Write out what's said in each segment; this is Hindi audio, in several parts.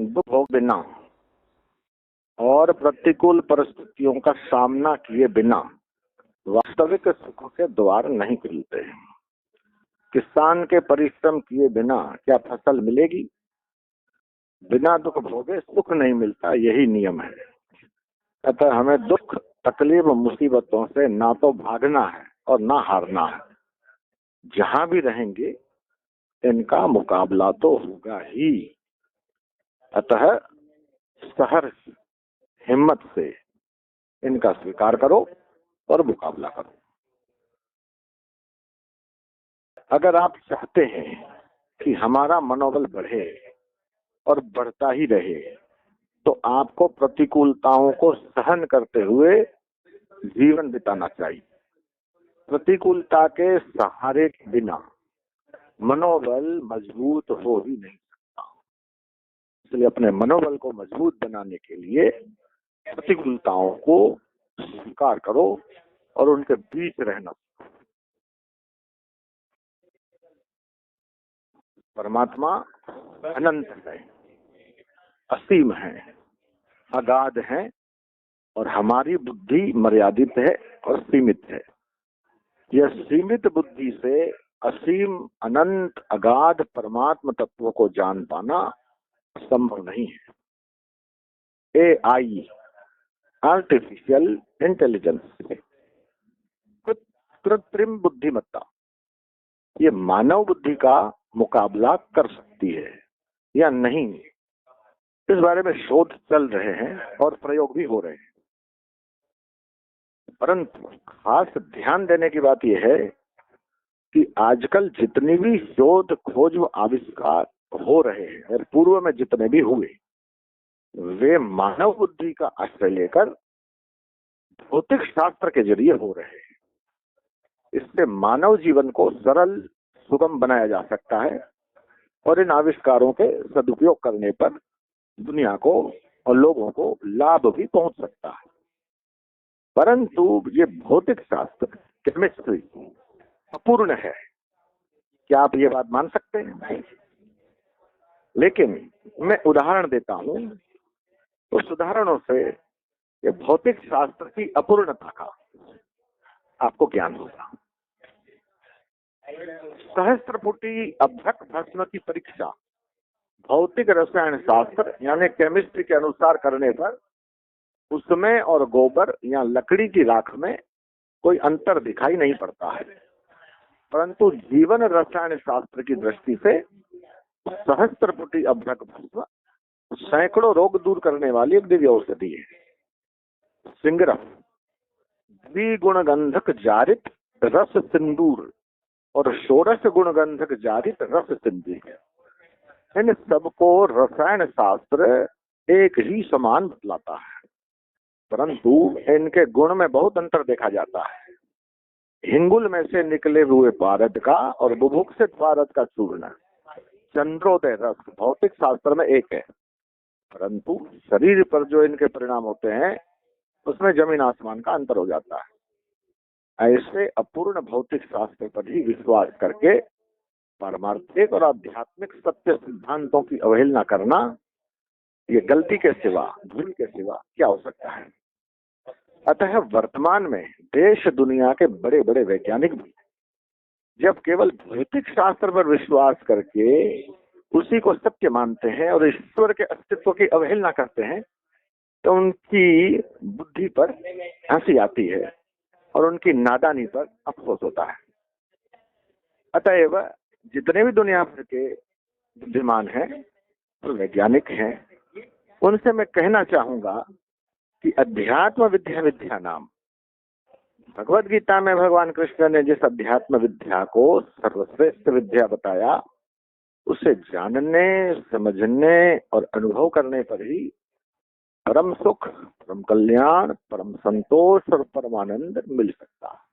दुख हो बिना और प्रतिकूल परिस्थितियों का सामना किए बिना वास्तविक सुख के द्वार नहीं खुलते। किसान के परिश्रम किए बिना क्या फसल मिलेगी? बिना दुख भोगे सुख नहीं मिलता, यही नियम है। अतः हमें दुख, तकलीफ, मुसीबतों से ना तो भागना है और ना हारना है। जहां भी रहेंगे इनका मुकाबला तो होगा ही। अतः सहर्ष हिम्मत से इनका स्वीकार करो और मुकाबला करो। अगर आप चाहते हैं कि हमारा मनोबल बढ़े और बढ़ता ही रहे, तो आपको प्रतिकूलताओं को सहन करते हुए जीवन बिताना चाहिए। प्रतिकूलता के सहारे के बिना मनोबल मजबूत हो ही नहीं सकता। इसलिए अपने मनोबल को मजबूत बनाने के लिए प्रतिकूलताओं को स्वीकार करो और उनके बीच रहना। परमात्मा अनंत है, असीम है, अगाध है और हमारी बुद्धि मर्यादित है और सीमित है। यह सीमित बुद्धि से असीम, अनंत, अगाध परमात्म तत्व को जान पाना संभव नहीं है। AI, आर्टिफिशियल इंटेलिजेंस, कृत्रिम बुद्धिमत्ता, ये मानव बुद्धि का मुकाबला कर सकती है या नहीं, इस बारे में शोध चल रहे हैं और प्रयोग भी हो रहे हैं। परंतु खास ध्यान देने की बात यह है कि आजकल जितनी भी शोध, खोज व आविष्कार हो रहे हैं और पूर्व में जितने भी हुए, वे मानव बुद्धि का आश्रय लेकर भौतिक शास्त्र के जरिए हो रहे हैं। इससे मानव जीवन को सरल, सुगम बनाया जा सकता है और इन आविष्कारों के सदुपयोग करने पर दुनिया को और लोगों को लाभ भी पहुंच सकता है। परंतु ये भौतिक शास्त्र, केमिस्ट्री अपूर्ण है। क्या आप ये बात मान सकते हैं? लेकिन मैं उदाहरण देता हूं, उस उदाहरणों से ये भौतिक शास्त्र की अपूर्णता का आपको ज्ञान होगा। सहस्त्रपुटी अभ्रक भस्म की परीक्षा भौतिक रसायन शास्त्र यानी केमिस्ट्री के अनुसार करने पर उसमें और गोबर या लकड़ी की राख में कोई अंतर दिखाई नहीं पड़ता है। परंतु जीवन रसायन शास्त्र की दृष्टि से सहस्त्रपुटी अभ्रक भस्म सैकड़ों रोग दूर करने वाली एक दिव्य औषधि है। सिंगरफ द्विगुण गंधक जारित रस सिंदूर और षोडश गुण गंधक जारित रस सिंदूर, इन सबको रसायन शास्त्र एक ही समान बतलाता है, परंतु इनके गुण में बहुत अंतर देखा जाता है। हिंगुल में से निकले हुए पारद का और बुभुक्षित पारद का चूर्ण चंद्रोदय रस भौतिक शास्त्र में एक है, परंतु शरीर पर जो इनके परिणाम होते हैं उसमें जमीन आसमान का अंतर हो जाता है। ऐसे अपूर्ण भौतिक शास्त्र पर ही विश्वास करके पारमार्थिक और आध्यात्मिक सत्य सिद्धांतों की अवहेलना करना, ये गलती के सिवा, भूल के सिवा क्या हो सकता है। अतः वर्तमान में देश दुनिया के बड़े बड़े वैज्ञानिक भी जब केवल भौतिक शास्त्र पर विश्वास करके उसी को सत्य मानते हैं और ईश्वर के अस्तित्व की अवहेलना करते हैं, तो उनकी बुद्धि पर हंसी आती है और उनकी नादानी पर अफसोस होता है। अतएव जितने भी दुनिया भर के बुद्धिमान हैं और वैज्ञानिक हैं, उनसे मैं कहना चाहूंगा कि अध्यात्म विद्या विद्या नाम, भगवत गीता में भगवान कृष्ण ने जिस अध्यात्म विद्या को सर्वश्रेष्ठ विद्या बताया, उसे जानने, समझने और अनुभव करने पर ही परम सुख, परम कल्याण, परम संतोष और परमानंद मिल सकता है।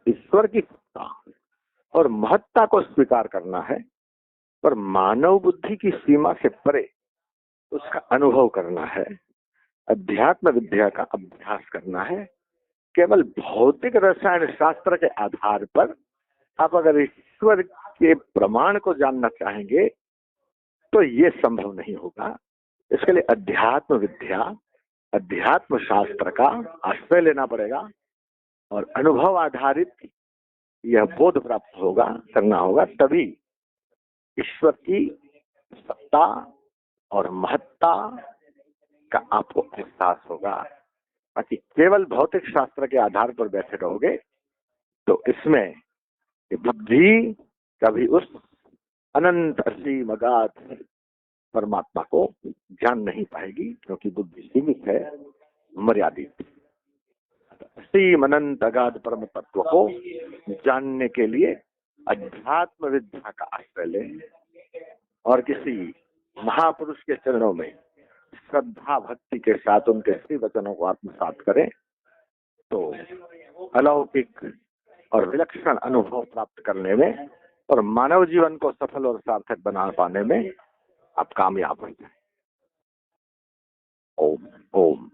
ईश्वर की सत्ता और महत्ता को स्वीकार करना है, पर मानव बुद्धि की सीमा से परे उसका अनुभव करना है, अध्यात्म विद्या का अभ्यास करना है। केवल भौतिक रसायन शास्त्र के आधार पर आप अगर ईश्वर के प्रमाण को जानना चाहेंगे तो ये संभव नहीं होगा। इसके लिए अध्यात्म विद्या, अध्यात्म शास्त्र का आश्रय लेना पड़ेगा और अनुभव आधारित यह बोध प्राप्त होगा, करना होगा, तभी ईश्वर की सत्ता और महत्ता का आपको एहसास होगा। बाकी केवल भौतिक शास्त्र के आधार पर बैठे रहोगे तो इसमें बुद्धि कभी उस अनंत असीम अगाध परमात्मा को जान नहीं पाएगी, क्योंकि बुद्धि सीमित है, मर्यादित। असीम अनंत अगाध परम तत्व को जानने के लिए अध्यात्म विद्या का आश्रय लें और किसी महापुरुष के चरणों में श्रद्धा भक्ति के साथ उनके श्री वचनों को आत्मसात करें तो अलौकिक और विलक्षण अनुभव प्राप्त करने में और मानव जीवन को सफल और सार्थक बना पाने में आप कामयाब हो जाए। ओम ओम।